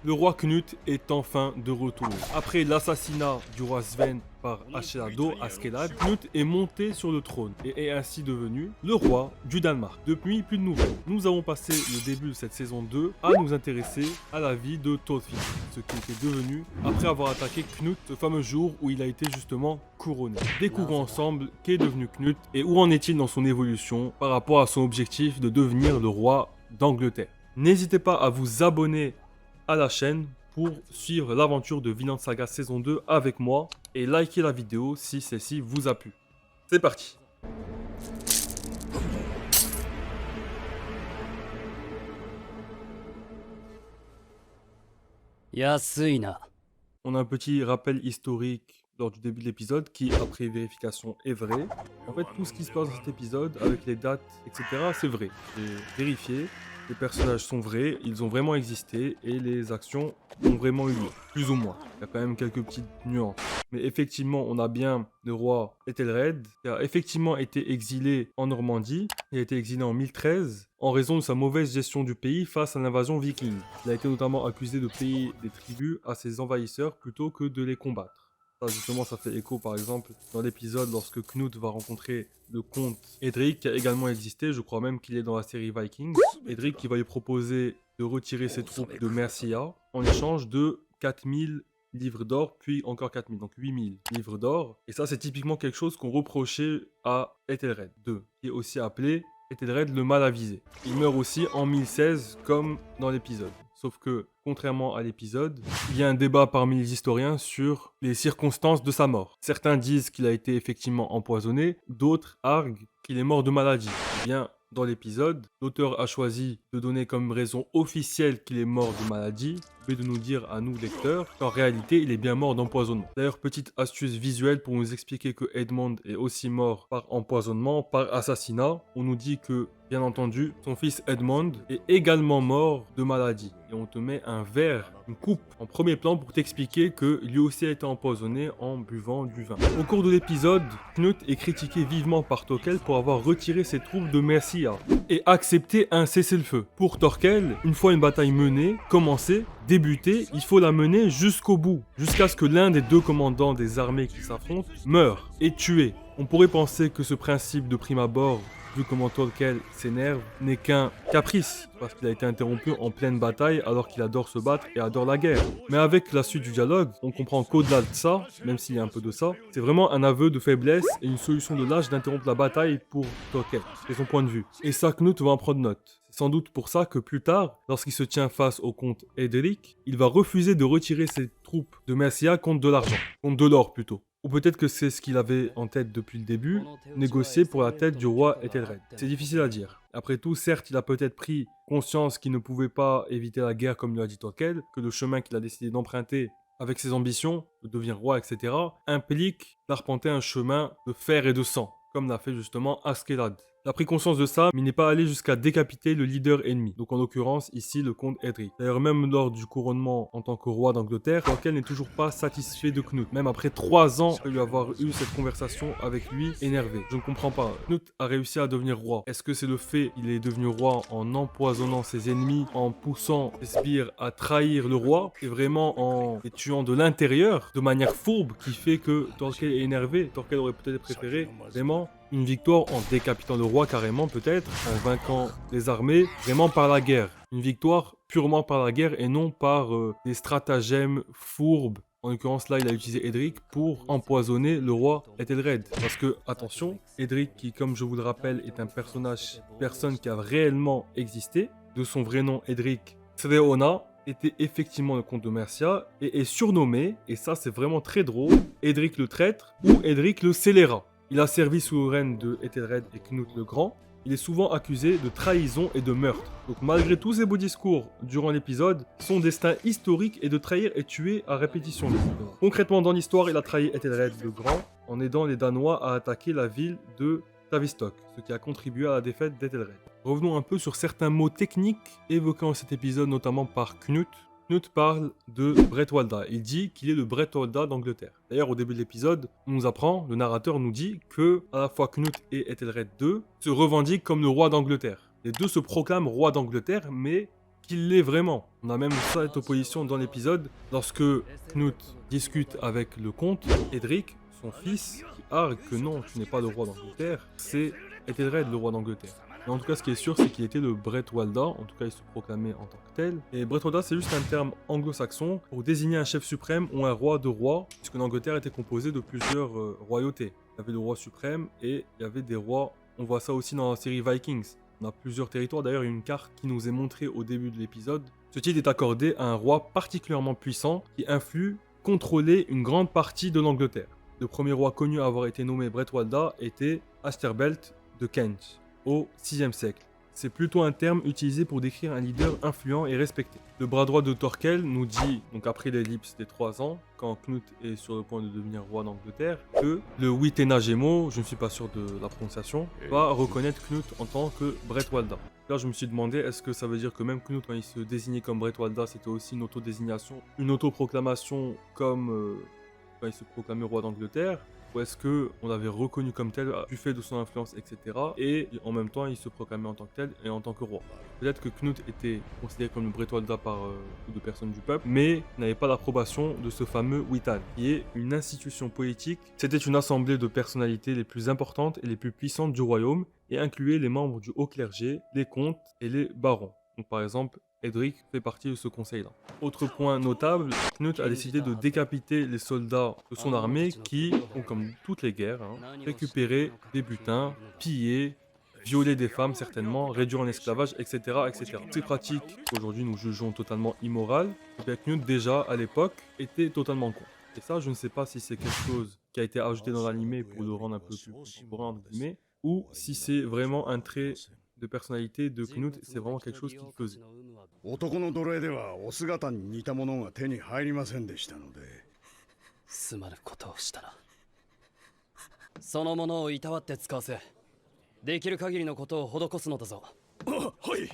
Le roi Knut est enfin de retour. Après l'assassinat du roi Sven par Askeladd Askeladd, Knut est monté sur le trône et est ainsi devenu le roi du Danemark. Depuis, plus de nouvelles. Nous avons passé le début de cette saison 2 à nous intéresser à la vie de Thorfinn, ce qui était devenu après avoir attaqué Knut ce fameux jour où il a été justement couronné. Découvrons ensemble qu'est devenu Knut et où en est-il dans son évolution par rapport à son objectif de devenir le roi d'Angleterre. N'hésitez pas à vous abonner à la chaîne pour suivre l'aventure de Vinland Saga saison 2 avec moi et likez la vidéo si celle-ci vous a plu. C'est parti. Yasui. On a un petit rappel historique lors du début de l'épisode qui, après vérification, est vrai. En fait, tout ce qui se passe dans cet épisode, avec les dates, etc., c'est vrai. J'ai vérifié, les personnages sont vrais, ils ont vraiment existé et les actions ont vraiment eu lieu, plus ou moins. Il y a quand même quelques petites nuances. Mais effectivement, on a bien le roi Ethelred qui a effectivement été exilé en Normandie. Il a été exilé en 1013 en raison de sa mauvaise gestion du pays face à l'invasion viking. Il a été notamment accusé de payer des tribus à ses envahisseurs plutôt que de les combattre. Ça, justement, ça fait écho, par exemple, dans l'épisode lorsque Knut va rencontrer le comte Edric, qui a également existé, je crois même qu'il est dans la série Vikings. Edric qui va lui proposer de retirer ses troupes de Mercia en échange de 4000 livres d'or, puis encore 4000, donc 8000 livres d'or. Et ça, c'est typiquement quelque chose qu'on reprochait à Ethelred II, qui est aussi appelé Ethelred le mal avisé. Il meurt aussi en 1016, comme dans l'épisode. Sauf que, contrairement à l'épisode, il y a un débat parmi les historiens sur les circonstances de sa mort. Certains disent qu'il a été effectivement empoisonné, d'autres arguent qu'il est mort de maladie. Eh bien, dans l'épisode, l'auteur a choisi de donner comme raison officielle qu'il est mort de maladie, mais de nous dire à nous lecteurs qu'en réalité il est bien mort d'empoisonnement. D'ailleurs, petite astuce visuelle pour nous expliquer que Edmond est aussi mort par empoisonnement, par assassinat. On nous dit que, bien entendu, son fils Edmond est également mort de maladie. Et on te met un verre, une coupe en premier plan pour t'expliquer que lui aussi a été empoisonné en buvant du vin. Au cours de l'épisode, Knut est critiqué vivement par Thorkel pour avoir retiré ses troupes de Mercia et accepté un cessez-le-feu. Pour Thorkel, une fois une bataille menée, commencée, débutée, il faut la mener jusqu'au bout, jusqu'à ce que l'un des deux commandants des armées qui s'affrontent meure et tué. On pourrait penser que ce principe de prime abord, vu comment Thorkel s'énerve, n'est qu'un caprice, parce qu'il a été interrompu en pleine bataille alors qu'il adore se battre et adore la guerre. Mais avec la suite du dialogue, on comprend qu'au-delà de ça, même s'il y a un peu de ça, c'est vraiment un aveu de faiblesse et une solution de lâche d'interrompre la bataille pour Thorkel, c'est son point de vue. Et ça, Knut va en prendre note. C'est sans doute pour ça que plus tard, lorsqu'il se tient face au comte Edric, il va refuser de retirer ses troupes de Mercia contre de l'argent, contre de l'or plutôt. Ou peut-être que c'est ce qu'il avait en tête depuis le début, négocier pour la tête du roi Ethelred. C'est difficile à dire. Après tout, certes, il a peut-être pris conscience qu'il ne pouvait pas éviter la guerre comme lui a dit Thorkel, que le chemin qu'il a décidé d'emprunter avec ses ambitions, de devenir roi, etc., implique d'arpenter un chemin de fer et de sang, comme l'a fait justement Askeladd. Il a pris conscience de ça, mais il n'est pas allé jusqu'à décapiter le leader ennemi. Donc en l'occurrence, ici, le comte Edric. D'ailleurs, même lors du couronnement en tant que roi d'Angleterre, Thorkel n'est toujours pas satisfait de Knut. Même après 3 ans de lui avoir eu cette conversation avec lui, énervé. Je ne comprends pas. Knut a réussi à devenir roi. Est-ce que c'est le fait qu'il est devenu roi en empoisonnant ses ennemis, en poussant ses sbires à trahir le roi, et vraiment en les tuant de l'intérieur, de manière fourbe, qui fait que Thorkel est énervé? Thorkel aurait peut-être préféré vraiment une victoire en décapitant le roi carrément peut-être, en vainquant les armées, vraiment par la guerre. Une victoire purement par la guerre et non par des stratagèmes fourbes. En l'occurrence là, il a utilisé Edric pour empoisonner le roi Ethelred. Parce que, attention, Edric qui, comme je vous le rappelle, est un personne qui a réellement existé, de son vrai nom Edric Thréona, était effectivement le comte de Mercia et est surnommé, et ça c'est vraiment très drôle, Edric le traître ou Edric le scélérat. Il a servi sous le règne de Ethelred et Knut le Grand. Il est souvent accusé de trahison et de meurtre. Donc malgré tous ses beaux discours durant l'épisode, son destin historique est de trahir et tuer à répétition. Concrètement dans l'histoire, il a trahi Ethelred le Grand en aidant les Danois à attaquer la ville de Tavistock, ce qui a contribué à la défaite d'Ethelred. Revenons un peu sur certains mots techniques évoqués dans cet épisode, notamment par Knut. Knut parle de Bretwalda. Il dit qu'il est le Bretwalda d'Angleterre. D'ailleurs, au début de l'épisode, on nous apprend, le narrateur nous dit que à la fois Knut et Ethelred II se revendiquent comme le roi d'Angleterre. Les deux se proclament roi d'Angleterre, mais qu'il l'est vraiment. On a même cette opposition dans l'épisode lorsque Knut discute avec le comte Edric, son fils, qui argue que non, tu n'es pas le roi d'Angleterre, c'est Ethelred le roi d'Angleterre. Mais en tout cas, ce qui est sûr, c'est qu'il était le Bretwalda, en tout cas, il se proclamait en tant que tel. Et Bretwalda, c'est juste un terme anglo-saxon pour désigner un chef suprême ou un roi de rois, puisque l'Angleterre était composée de plusieurs royautés. Il y avait le roi suprême et il y avait des rois. On voit ça aussi dans la série Vikings. On a plusieurs territoires, d'ailleurs, il y a une carte qui nous est montrée au début de l'épisode. Ce titre est accordé à un roi particulièrement puissant qui influe, contrôler une grande partie de l'Angleterre. Le premier roi connu à avoir été nommé Bretwalda était Asterbelt de Kent au VIe siècle. C'est plutôt un terme utilisé pour décrire un leader influent et respecté. Le bras droit de Thorkel nous dit, donc après l'ellipse des 3 ans, quand Knut est sur le point de devenir roi d'Angleterre, que le Witena-Gemo, je ne suis pas sûr de la prononciation, va reconnaître Knut en tant que Bretwalda. Là, je me suis demandé, est-ce que ça veut dire que même Knut, quand il se désignait comme Bretwalda, c'était aussi une autodésignation, une autoproclamation comme quand il se proclamait roi d'Angleterre, ou est-ce qu'on l'avait reconnu comme tel du fait de son influence, etc. Et en même temps, il se proclamait en tant que tel et en tant que roi. Peut-être que Knut était considéré comme le Bretwalda par beaucoup de personnes du peuple, mais n'avait pas l'approbation de ce fameux Witan, qui est une institution politique. C'était une assemblée de personnalités les plus importantes et les plus puissantes du royaume, et incluait les membres du haut clergé, les comtes et les barons. Donc par exemple, Edric fait partie de ce conseil-là. Autre point notable, Knut a décidé de décapiter les soldats de son armée qui ont, comme toutes les guerres, récupéré des butins, pillé, violer des femmes certainement, réduire en esclavage, etc. etc. Ces pratiques qu'aujourd'hui nous jugeons totalement immorales, Knut déjà à l'époque était totalement contre. Et ça, je ne sais pas si c'est quelque chose qui a été ajouté dans l'animé pour le rendre un peu plus contemporain, entre guillemets, ou si c'est vraiment un trait de personnalité de Knut, c'est vraiment quelque chose qu'il faisait. 男の奴隷ではお姿に似たものが手に入りませんでしたので。すまぬことをしたな。そのものをいたわって使わせ、できる限りのことを施すのだぞ。はい。